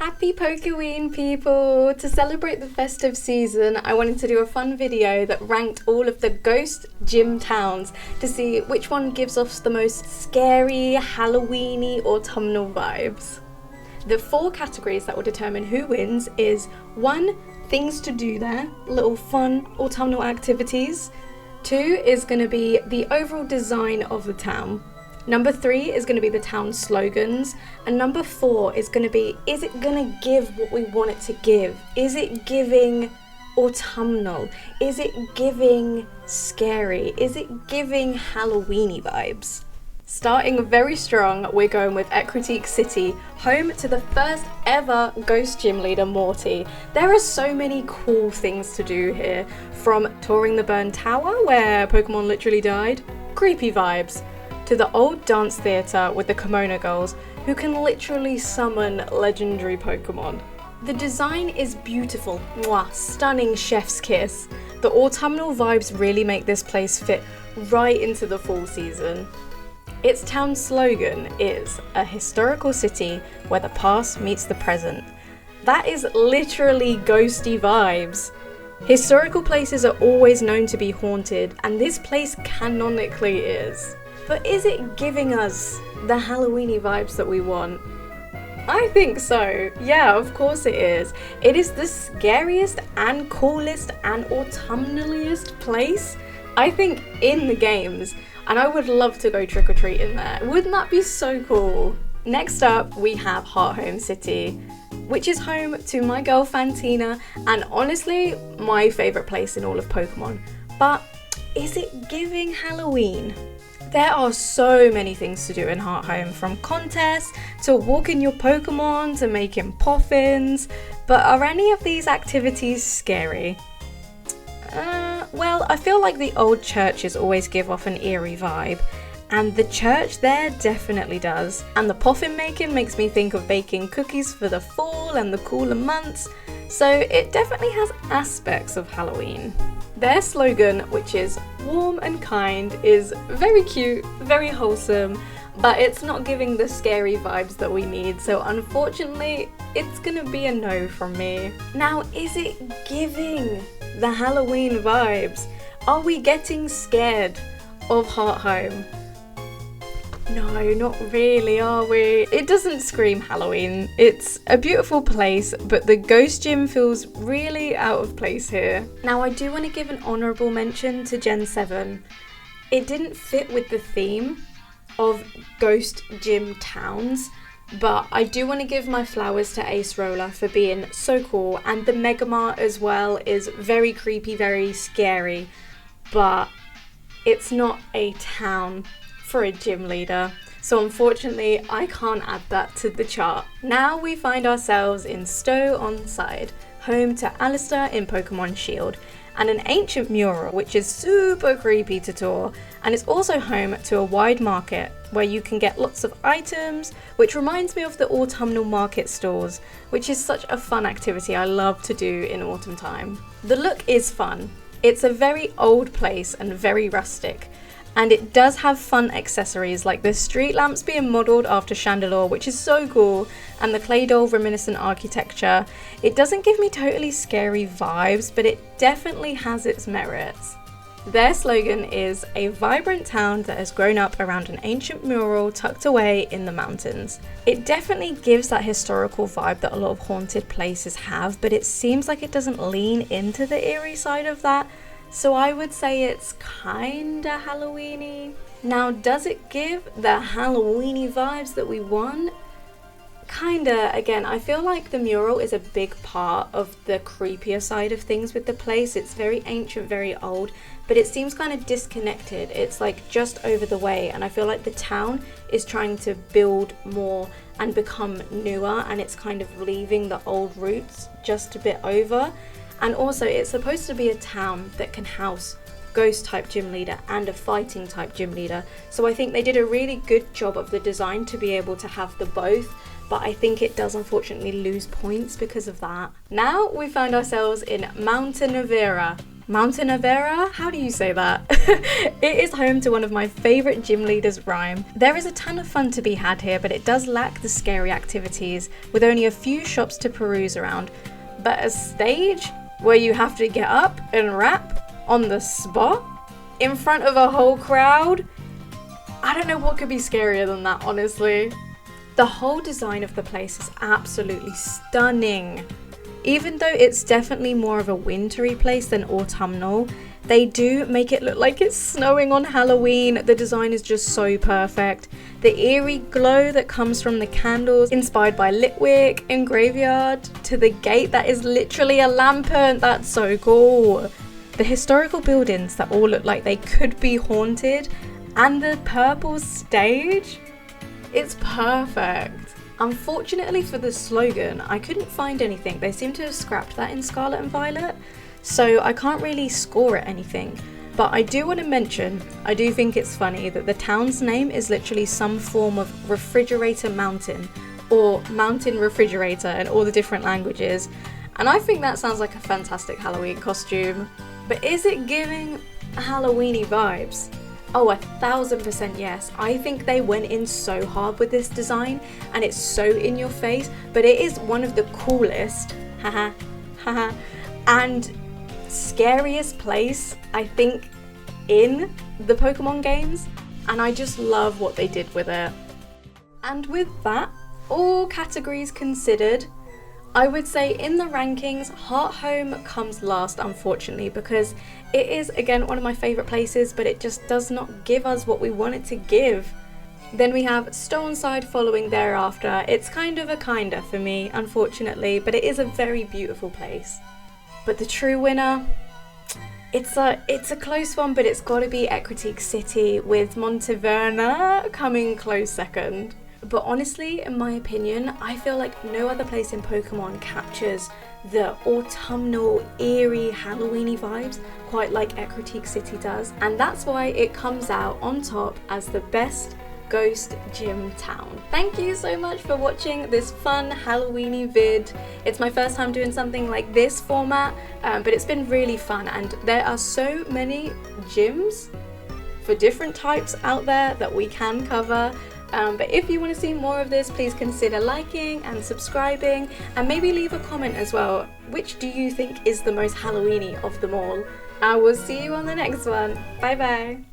Happy Pokeween people! To celebrate the festive season, I wanted to do a fun video that ranked all of the ghost gym towns to see which one gives off the most scary, Halloweeny, autumnal vibes. The 4 categories that will determine who wins is 1. Things to do there, little fun autumnal activities. 2 is going to be the overall design of the town. Number 3 is going to be the town slogans, and number 4 is going to be, is it going to give what we want it to give? Is it giving autumnal? Is it giving scary? Is it giving Halloweeny vibes? Starting very strong, we're going with Ecruteak City, home to the first ever ghost gym leader, Morty. There are so many cool things to do here, from touring the burned tower where Pokemon literally died, creepy vibes, to the old dance theatre with the kimono girls who can literally summon legendary Pokemon. The design is beautiful, mwah, stunning chef's kiss. The autumnal vibes really make this place fit right into the fall season. Its town slogan is a historical city where the past meets the present. That is literally ghosty vibes. Historical places are always known to be haunted, and this place canonically is. But is it giving us the Halloweeny vibes that we want? I think so. Yeah, of course it is. It is the scariest and coolest and autumnaliest place, I think, in the games. And I would love to go trick-or-treating there. Wouldn't that be so cool? Next up, we have Hearthome City, which is home to my girl Fantina, and honestly, my favourite place in all of Pokemon. But is it giving Halloween? There are so many things to do in Hearthome, from contests to walking your Pokemon to making poffins, but are any of these activities scary? Well, I feel like the old churches always give off an eerie vibe, and the church there definitely does. And the poffin making makes me think of baking cookies for the fall and the cooler months, so it definitely has aspects of Halloween. Their slogan, which is warm and kind, is very cute, very wholesome, but it's not giving the scary vibes that we need, so unfortunately, it's gonna be a no from me. Now, is it giving the Halloween vibes? Are we getting scared of Hearthome? No, not really, are we? It doesn't scream Halloween. It's a beautiful place, but the ghost gym feels really out of place here. Now, I do want to give an honourable mention to Gen 7. It didn't fit with the theme of ghost gym towns, but I do want to give my flowers to Ace Roller for being so cool, and the Mega Mart as well is very creepy, very scary, but it's not a town for a gym leader, so unfortunately I can't add that to the chart. Now we find ourselves in Stow-on-Side, home to Alistair in Pokemon Shield, and an ancient mural which is super creepy to tour, and it's also home to a wide market where you can get lots of items, which reminds me of the autumnal market stores, which is such a fun activity I love to do in autumn time. The look is fun. It's a very old place and very rustic, and it does have fun accessories like the street lamps being modelled after Chandelure, which is so cool, and the clay doll reminiscent architecture. It doesn't give me totally scary vibes, but it definitely has its merits. Their slogan is a vibrant town that has grown up around an ancient mural tucked away in the mountains. It definitely gives that historical vibe that a lot of haunted places have, but it seems like it doesn't lean into the eerie side of that. So I would say it's kinda Halloweeny. Now, does it give the Halloweeny vibes that we want? Kinda. Again, I feel like the mural is a big part of the creepier side of things with the place. It's very ancient, very old, but it seems kind of disconnected. It's like just over the way, and I feel like the town is trying to build more and become newer, and it's kind of leaving the old roots just a bit over. And also, it's supposed to be a town that can house ghost type gym leader and a fighting type gym leader. So I think they did a really good job of the design to be able to have the both, but I think it does unfortunately lose points because of that. Now we found ourselves in Montenevera, Montenevera? How do you say that? It is home to one of my favourite gym leaders' rhyme. There is a ton of fun to be had here, but it does lack the scary activities, with only a few shops to peruse around. But a stage where you have to get up and rap on the spot in front of a whole crowd? I don't know what could be scarier than that, honestly. The whole design of the place is absolutely stunning. Even though it's definitely more of a wintry place than autumnal, they do make it look like it's snowing on Halloween. The design is just so perfect. The eerie glow that comes from the candles inspired by Litwick and Graveyard to the gate that is literally a lantern. That's so cool. The historical buildings that all look like they could be haunted, and the purple stage, it's perfect. Unfortunately for the slogan, I couldn't find anything. They seem to have scrapped that in Scarlet and Violet, so I can't really score it anything. But I do want to mention, I do think it's funny that the town's name is literally some form of refrigerator mountain, or mountain refrigerator in all the different languages, and I think that sounds like a fantastic Halloween costume. But is it giving Halloweeny vibes? Oh, 1000% yes. I think they went in so hard with this design, and it's so in your face, but it is one of the coolest, haha, haha, and scariest place, I think, in the Pokemon games, and I just love what they did with it. And with that, all categories considered, I would say in the rankings, Hearthome comes last, unfortunately, because it is, again, one of my favourite places, but it just does not give us what we want it to give. Then we have Stow-on-Side following thereafter. It's kind of a kinda for me, unfortunately, but it is a very beautiful place. But the true winner, it's a close one, but it's got to be Ecruteak City, with Montenevera coming close second. But honestly, in my opinion, I feel like no other place in Pokemon captures the autumnal, eerie, Halloweeny vibes quite like Ecruteak City does. And that's why it comes out on top as the best ghost gym town. Thank you so much for watching this fun Halloweeny vid. It's my first time doing something like this format, but it's been really fun, and there are so many gyms for different types out there that we can cover. But if you want to see more of this, please consider liking and subscribing, and maybe leave a comment as well. Which do you think is the most Halloweeny of them all? I will see you on the next one. Bye bye.